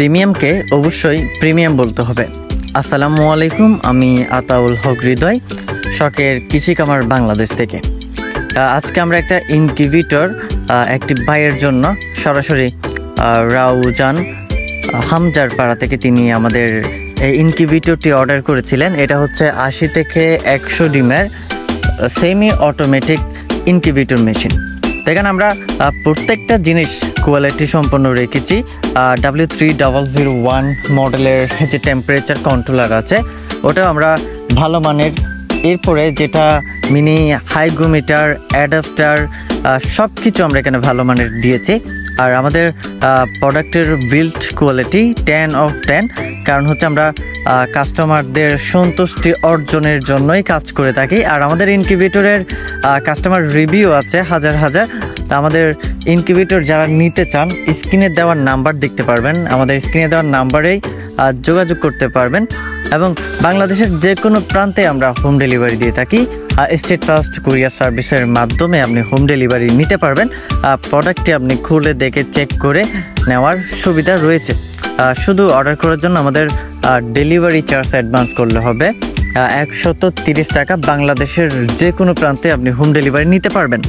প্রিমিয়ামকে অবশ্যই প্রিমিয়াম বলতে হবে। আসসালামু আলাইকুম, আমি আতাউল হক হৃদয়, শখের কৃষি কামার বাংলাদেশ থেকে। আজকে আমরা একটা ইনকিউবেটর একটি ভাইয়ের জন্য সরাসরি রাউজান হামজার পাড়া থেকে তিনি আমাদের এই ইনকিউবেটরটি অর্ডার করেছিলেন। এটা হচ্ছে 80 থেকে 100 ডিমের সেমি অটোমেটিক ইনকিউবেটর মেশিন। এখানে আমরা প্রত্যেকটা জিনিস কোয়ালিটি সম্পন্ন রেখেছি। W3001 মডেলের যে টেম্পারেচার কন্ট্রোলার আছে ওটাও আমরা ভালো মানের। এরপরে যেটা মিনি হাইগ্রোমিটার, অ্যাডাপ্টার সব কিছু আমরা এখানে ভালো মানের দিয়েছি। আর আমাদের প্রোডাক্টের বিল্ড কোয়ালিটি 10 of 10, কারণ হচ্ছে আমরা কাস্টমারদের সন্তুষ্টি অর্জনের জন্যই কাজ করে থাকি। আর আমাদের ইনকিউবেটরের কাস্টমার রিভিউ আছে হাজার হাজার। তা আমাদের ইনকিউবেটর যারা নিতে চান স্ক্রিনে দেওয়ার নাম্বার দেখতে পারবেন, আমাদের স্ক্রিনে দেওয়ার নাম্বারেই যোগাযোগ করতে পারবেন। এবং বাংলাদেশের যে কোনো প্রান্তে আমরা হোম ডেলিভারি দিয়ে থাকি। স্টেট ফাস্ট কুরিয়ার সার্ভিসের মাধ্যমে আপনি হোম ডেলিভারি নিতে পারবেন। প্রোডাক্টটি আপনি খুলে দেখে চেক করে নেওয়ার সুবিধা রয়েছে। শুধু অর্ডার করার জন্য আমাদের ডেলিভারি চার্জ অ্যাডভান্স করলে হবে 130 টাকা। বাংলাদেশের যে কোনো প্রান্তে আপনি হোম ডেলিভারি নিতে পারবেন।